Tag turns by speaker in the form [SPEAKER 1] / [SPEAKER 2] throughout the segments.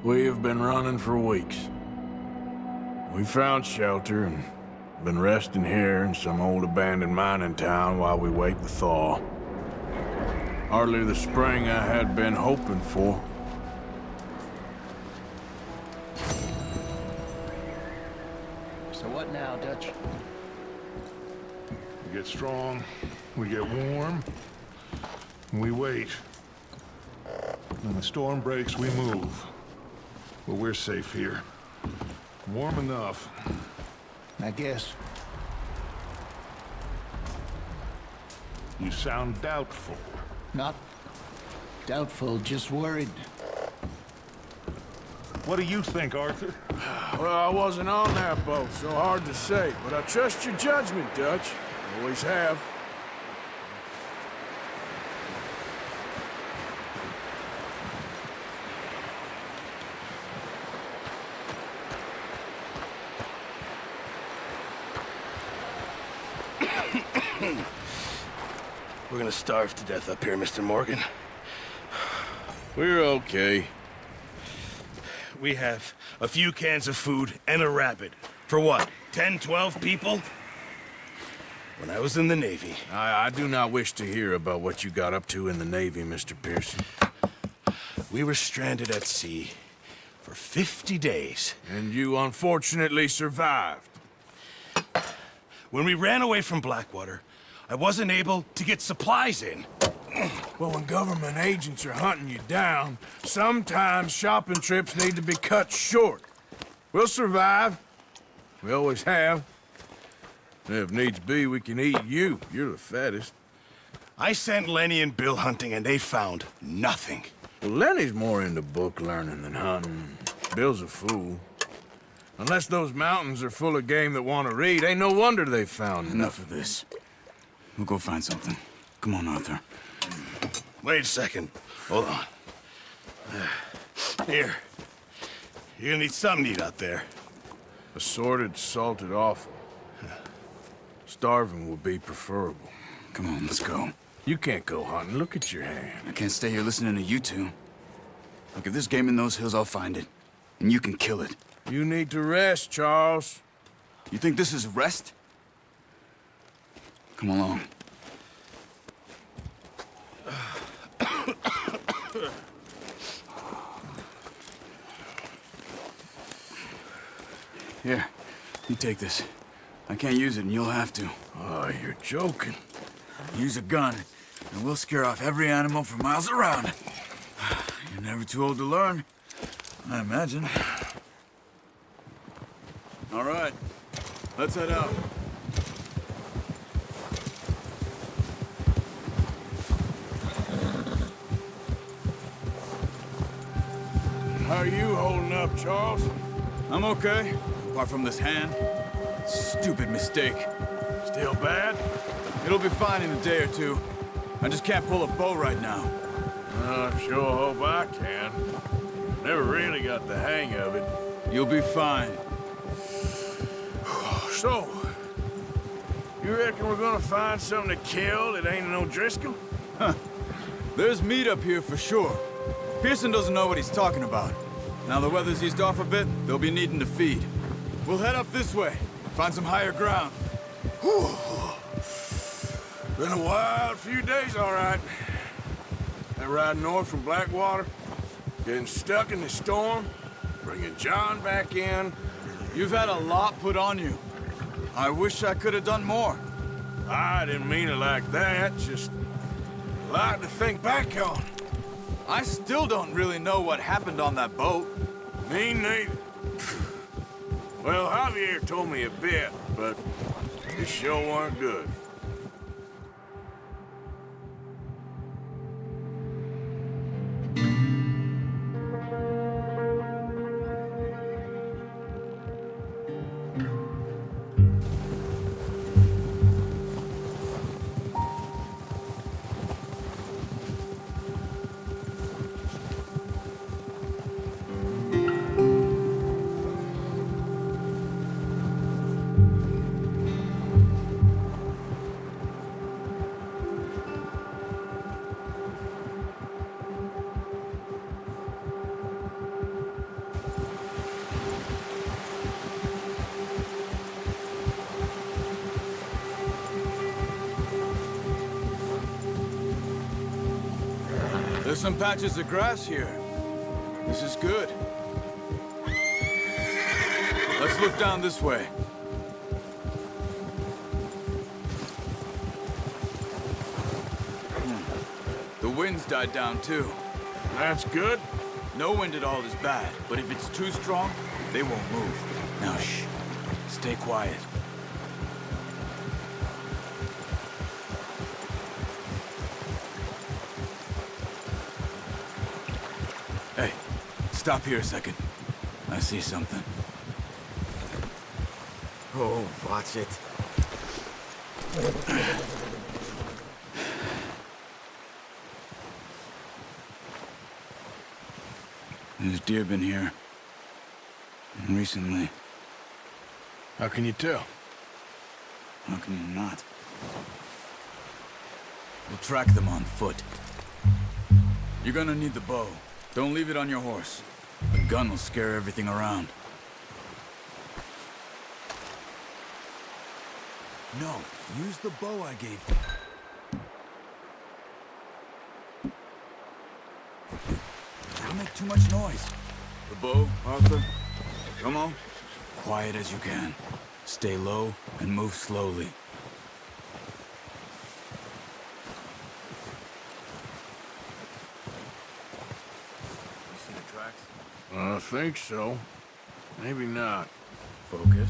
[SPEAKER 1] We have been running for weeks. We found shelter and been resting here in some old abandoned mining town while we wait the thaw. Hardly the spring I had been hoping for.
[SPEAKER 2] So what now, Dutch?
[SPEAKER 3] We get strong, we get warm, and we wait. When the storm breaks, we move. But we're safe here. Warm enough.
[SPEAKER 2] I guess.
[SPEAKER 3] You sound doubtful.
[SPEAKER 2] Not doubtful, just worried.
[SPEAKER 3] What do you think, Arthur?
[SPEAKER 1] Well, I wasn't on that boat, so hard to say. But I trust your judgment, Dutch. Always have.
[SPEAKER 4] We're gonna starve to death up here, Mr. Morgan.
[SPEAKER 1] We're okay.
[SPEAKER 4] We have a few cans of food and a rabbit. For what, 10, 12 people? When I was in the Navy...
[SPEAKER 1] I do not wish to hear about what you got up to in the Navy, Mr. Pearson.
[SPEAKER 4] We were stranded at sea for 50 days.
[SPEAKER 1] And you unfortunately survived.
[SPEAKER 4] When we ran away from Blackwater, I wasn't able to get supplies in.
[SPEAKER 1] Well, when government agents are hunting you down, sometimes shopping trips need to be cut short. We'll survive. We always have. And if needs be, we can eat you. You're the fattest.
[SPEAKER 4] I sent Lenny and Bill hunting, and they found nothing.
[SPEAKER 1] Well, Lenny's more into book learning than hunting. Bill's a fool. Unless those mountains are full of game that want to read, ain't no wonder they found
[SPEAKER 5] Enough of this. We'll go find something. Come on, Arthur.
[SPEAKER 4] Wait a second. Hold on. Here. You're gonna need something to eat out there.
[SPEAKER 1] Assorted, salted offal. Starving would be preferable.
[SPEAKER 5] Come on, let's go.
[SPEAKER 1] You can't go hunting. Look at your hand.
[SPEAKER 5] I can't stay here listening to you two. Look, if there's game in those hills, I'll find it. And you can kill it.
[SPEAKER 1] You need to rest, Charles.
[SPEAKER 5] You think this is rest? Come along. Here, you take this. I can't use it, and you'll have to.
[SPEAKER 1] Oh, you're joking.
[SPEAKER 5] Use a gun, and we'll scare off every animal for miles around. You're never too old to learn, I imagine. All right, let's head out.
[SPEAKER 1] How are you holding up, Charles?
[SPEAKER 5] I'm okay, apart from this hand. Stupid mistake.
[SPEAKER 1] Still bad?
[SPEAKER 5] It'll be fine in a day or two. I just can't pull a bow right now.
[SPEAKER 1] I sure hope I can. Never really got the hang of it.
[SPEAKER 5] You'll be fine.
[SPEAKER 1] So, you reckon we're gonna find something to kill that ain't no Driscoll?
[SPEAKER 5] There's meat up here for sure. Pearson doesn't know what he's talking about. Now the weather's eased off a bit, they'll be needing to feed. We'll head up this way, find some higher ground.
[SPEAKER 1] Whew. Been a wild few days, all right. That ride north from Blackwater, getting stuck in the storm, bringing John back in.
[SPEAKER 5] You've had a lot put on you. I wish I could have done more.
[SPEAKER 1] I didn't mean it like that, just a lot to think back on.
[SPEAKER 5] I still don't really know what happened on that boat.
[SPEAKER 1] Me neither. Well, Javier told me a bit, but it sure weren't good.
[SPEAKER 5] There's some patches of grass here. This is good. Let's look down this way. The wind's died down too.
[SPEAKER 1] That's good.
[SPEAKER 5] No wind at all is bad, but if it's too strong, they won't move. Now shh. Stay quiet. Hey, stop here a second. I see something.
[SPEAKER 6] Oh, watch it.
[SPEAKER 5] There's deer been here. Recently.
[SPEAKER 1] How can you tell?
[SPEAKER 5] How can you not? We'll track them on foot. You're gonna need the bow. Don't leave it on your horse. The gun will scare everything around. No, use the bow I gave you. That'll make too much noise. The bow, Arthur. Come on. Quiet as you can. Stay low and move slowly. You see the tracks?
[SPEAKER 1] I think so. Maybe not.
[SPEAKER 5] Focus.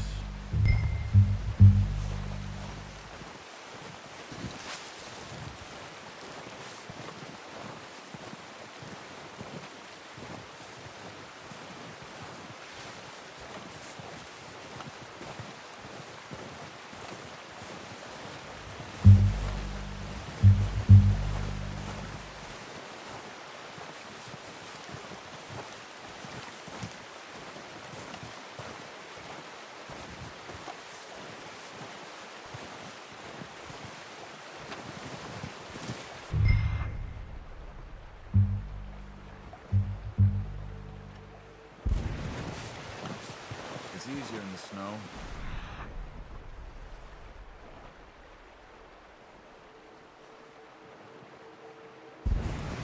[SPEAKER 5] It's easier in the snow.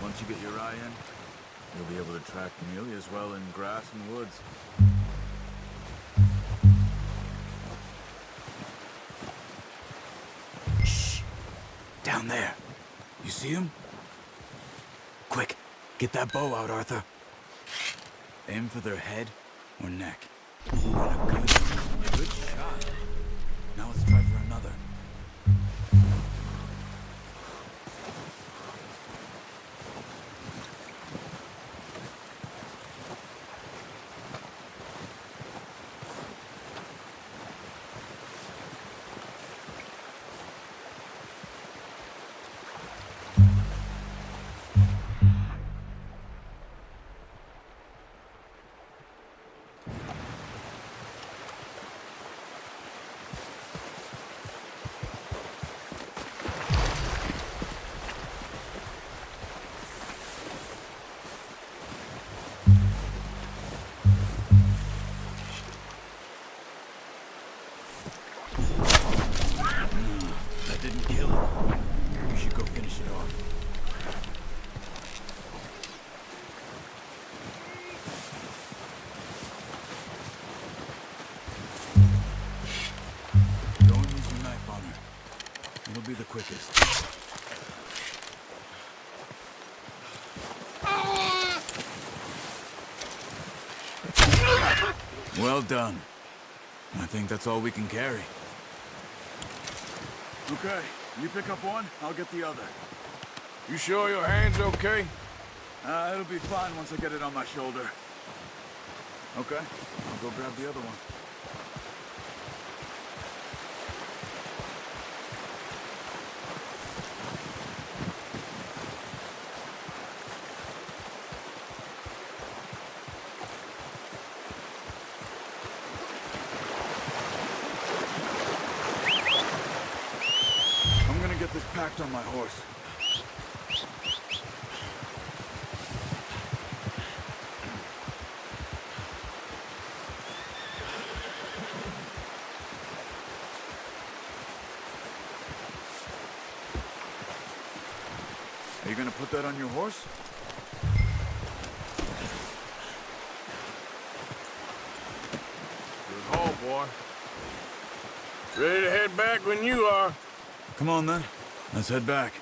[SPEAKER 5] Once you get your eye in, you'll be able to track nearly as well in grass and woods. Shh! Down there. You see him? Quick, get that bow out, Arthur. Aim for their head or neck. What a good shot. Now let's try for another. That didn't kill it. You should go finish it off. Don't use your knife on her. It'll be the quickest. Well done. I think that's all we can carry. Okay, you pick up one, I'll get the other.
[SPEAKER 1] You sure your hand's okay?
[SPEAKER 5] It'll be fine once I get it on my shoulder. Okay, I'll go grab the other one. I'm gonna get this packed on my horse. Are you gonna put that on your horse?
[SPEAKER 1] War. Ready to head back when you are.
[SPEAKER 5] Come on, then. Let's head back.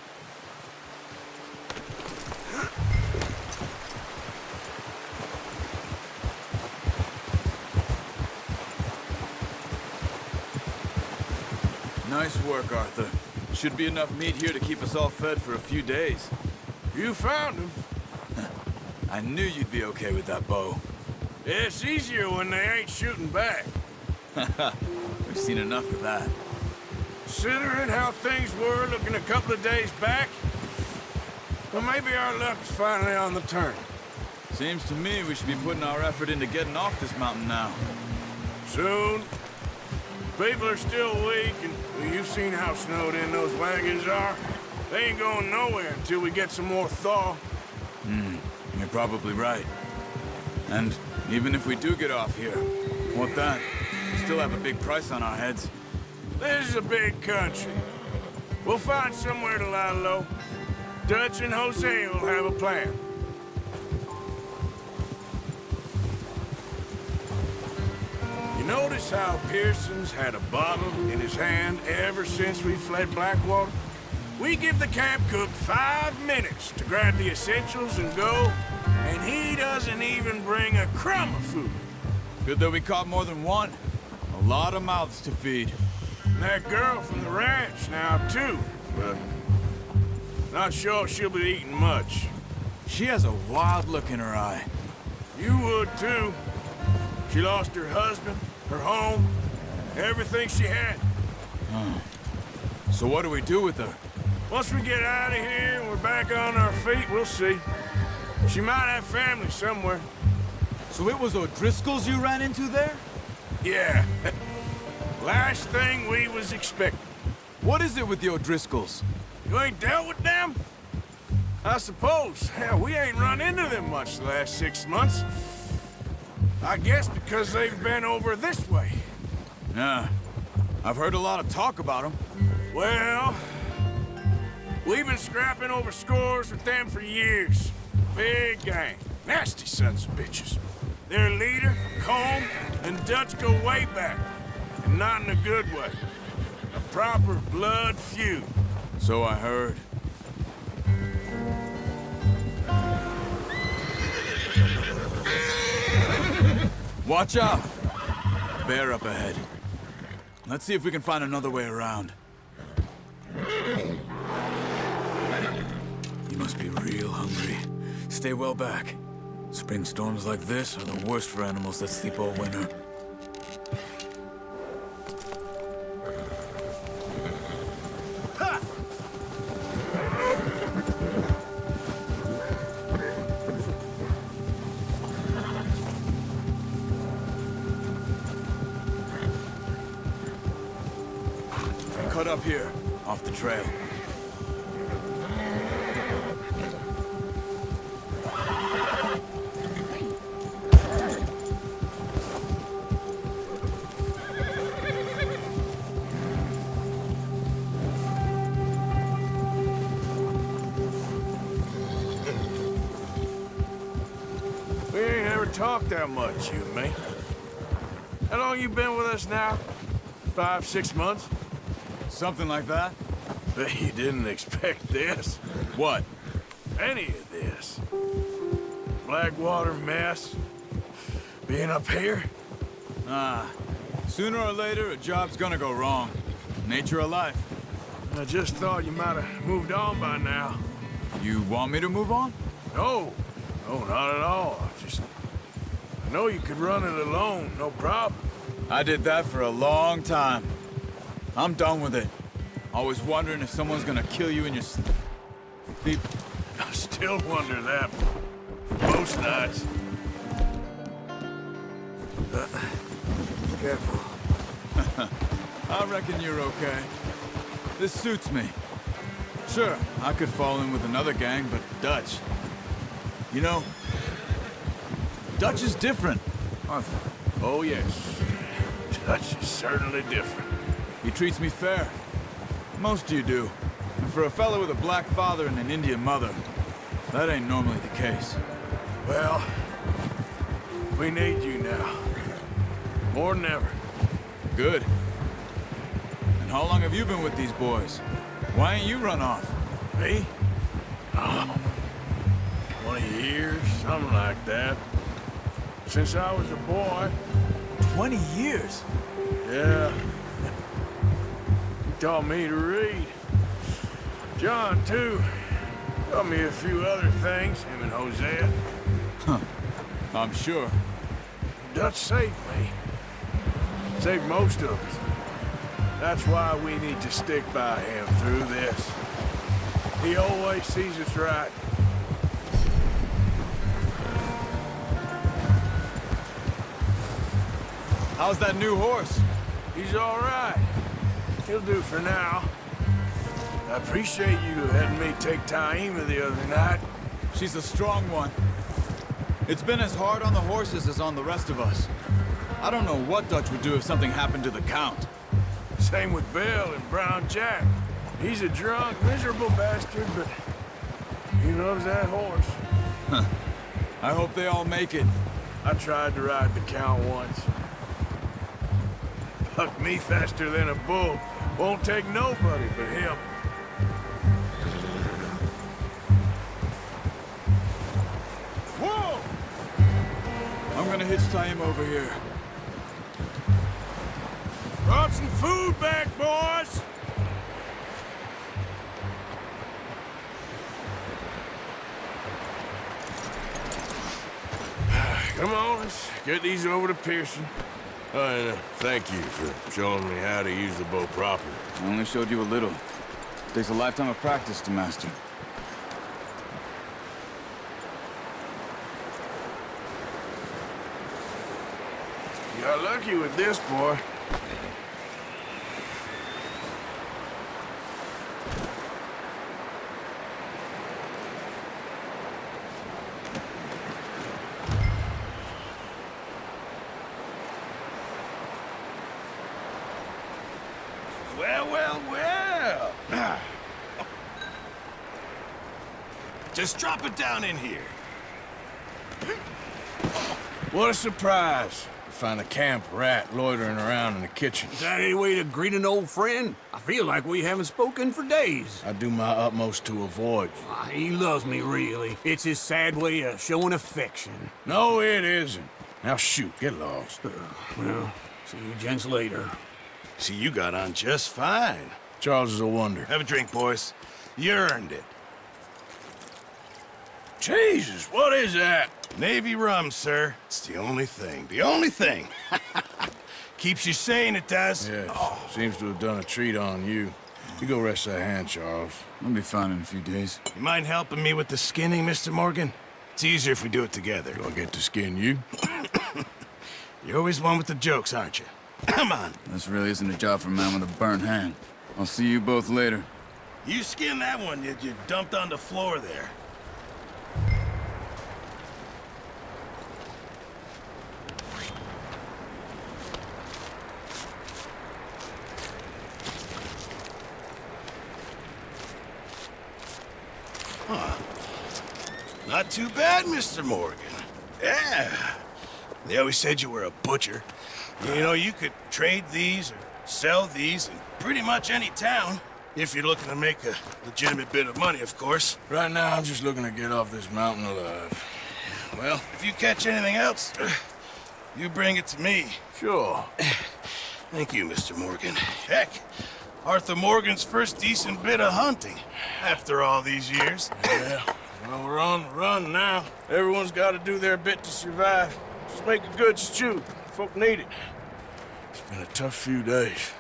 [SPEAKER 5] Nice work, Arthur. Should be enough meat here to keep us all fed for a few days.
[SPEAKER 1] You found him.
[SPEAKER 5] I knew you'd be okay with that bow.
[SPEAKER 1] It's easier when they ain't shooting back.
[SPEAKER 5] We've seen enough of that.
[SPEAKER 1] Considering how things were looking a couple of days back, well, maybe our luck's finally on the turn.
[SPEAKER 5] Seems to me we should be putting our effort into getting off this mountain now.
[SPEAKER 1] Soon. People are still weak, and well, you've seen how snowed in those wagons are. They ain't going nowhere until we get some more thaw.
[SPEAKER 5] You're probably right. And even if we do get off here, what then? We still have a big price on our heads.
[SPEAKER 1] This is a big country. We'll find somewhere to lie low. Dutch and Jose will have a plan. You notice how Pearson's had a bottle in his hand ever since we fled Blackwater? We give the camp cook 5 minutes to grab the essentials and go, and he doesn't even bring a crumb of food.
[SPEAKER 5] Good that we caught more than one. A lot of mouths to feed.
[SPEAKER 1] And that girl from the ranch now, too, but not sure she'll be eating much.
[SPEAKER 5] She has a wild look in her eye.
[SPEAKER 1] You would, too. She lost her husband, her home, everything she had.
[SPEAKER 5] So what do we do with her?
[SPEAKER 1] Once we get out of here and we're back on our feet, we'll see. She might have family somewhere.
[SPEAKER 5] So it was O'Driscoll's you ran into there?
[SPEAKER 1] Yeah. Last thing we was expecting.
[SPEAKER 5] What is it with the O'Driscolls?
[SPEAKER 1] You ain't dealt with them? I suppose. Hell, we ain't run into them much the last 6 months. I guess because they've been over this way.
[SPEAKER 5] Yeah. I've heard a lot of talk about them.
[SPEAKER 1] Well, we've been scrapping over scores with them for years. Big gang. Nasty sons of bitches. Their leader, Combe, and Dutch go way back. And not in a good way. A proper blood feud.
[SPEAKER 5] So I heard. Watch out! Bear up ahead. Let's see if we can find another way around. You must be real hungry. Stay well back. Spring storms like this are the worst for animals that sleep all winter. Cut up here, off the trail.
[SPEAKER 1] We ain't ever talked that much, you and me. How long you been with us now? 5, 6 months?
[SPEAKER 5] Something like that?
[SPEAKER 1] Bet you didn't expect this.
[SPEAKER 5] What?
[SPEAKER 1] Any of this. Blackwater mess. Being up here.
[SPEAKER 5] Sooner or later, a job's gonna go wrong. Nature of life.
[SPEAKER 1] I just thought you might have moved on by now.
[SPEAKER 5] You want me to move on?
[SPEAKER 1] No. No, not at all. I know you could run it alone, no problem.
[SPEAKER 5] I did that for a long time. I'm done with it. Always wondering if someone's gonna kill you in your sleep.
[SPEAKER 1] I still wonder that most nights.
[SPEAKER 6] Careful.
[SPEAKER 5] I reckon you're okay. This suits me. Sure, I could fall in with another gang, but Dutch. You know, Dutch is different.
[SPEAKER 1] Arthur. Oh, yes. Dutch is certainly different.
[SPEAKER 5] He treats me fair. Most of you do. And for a fellow with a black father and an Indian mother, that ain't normally the case.
[SPEAKER 1] Well, we need you now. More than ever.
[SPEAKER 5] Good. And how long have you been with these boys? Why ain't you run off?
[SPEAKER 1] Me? Oh, 20 years, something like that. Since I was a boy.
[SPEAKER 5] 20 years?
[SPEAKER 1] Yeah. He taught me to read. John, too. Taught me a few other things, him and Hosea.
[SPEAKER 5] I'm sure.
[SPEAKER 1] Dutch saved me. Saved most of us. That's why we need to stick by him through this. He always sees us right.
[SPEAKER 5] How's that new horse?
[SPEAKER 1] He's all right. He'll do for now. I appreciate you letting me take Taima the other night.
[SPEAKER 5] She's a strong one. It's been as hard on the horses as on the rest of us. I don't know what Dutch would do if something happened to the Count.
[SPEAKER 1] Same with Bill and Brown Jack. He's a drunk, miserable bastard, but he loves that horse.
[SPEAKER 5] I hope they all make it.
[SPEAKER 1] I tried to ride the Count once. Bucked me faster than a bull. Won't take nobody but him. Whoa!
[SPEAKER 5] I'm gonna hitch him over here.
[SPEAKER 1] Brought some food back, boys! Come on, let's get these over to Pearson. And thank you for showing me how to use the bow properly.
[SPEAKER 5] I only showed you a little. Takes a lifetime of practice to master.
[SPEAKER 1] You got lucky with this, boy.
[SPEAKER 4] Well. Just drop it down in here.
[SPEAKER 1] What a surprise. To find a camp rat loitering around in the kitchen.
[SPEAKER 7] Is that any way to greet an old friend? I feel like we haven't spoken for days.
[SPEAKER 1] I do my utmost to avoid you.
[SPEAKER 7] He loves me, really. It's his sad way of showing affection.
[SPEAKER 1] No, it isn't. Now shoot, get lost.
[SPEAKER 7] Well, see you gents later.
[SPEAKER 4] See, you got on just fine.
[SPEAKER 1] Charles is a wonder.
[SPEAKER 4] Have a drink, boys. You earned it.
[SPEAKER 1] Jesus, what is that?
[SPEAKER 4] Navy rum, sir. It's the only thing. The only thing. Keeps you sane, it does.
[SPEAKER 1] Yes, seems to have done a treat on you. You go rest that hand, Charles.
[SPEAKER 5] I'll be fine in a few days.
[SPEAKER 4] You mind helping me with the skinning, Mr. Morgan? It's easier if we do it together.
[SPEAKER 1] Do I get to skin you?
[SPEAKER 4] You're always one with the jokes, aren't you? Come on.
[SPEAKER 5] This really isn't a job for a man with a burnt hand. I'll see you both later.
[SPEAKER 4] You skin that one you dumped on the floor there. Not too bad, Mr. Morgan. Yeah. They always said you were a butcher. You know, you could trade these or sell these in pretty much any town. If you're looking to make a legitimate bit of money, of course.
[SPEAKER 1] Right now, I'm just looking to get off this mountain alive.
[SPEAKER 4] Well, if you catch anything else, you bring it to me.
[SPEAKER 1] Sure.
[SPEAKER 4] Thank you, Mr. Morgan. Heck, Arthur Morgan's first decent bit of hunting after all these years.
[SPEAKER 1] Yeah. Well, we're on the run now. Everyone's got to do their bit to survive. Just make a good stew. Folk need it. It's been a tough few days.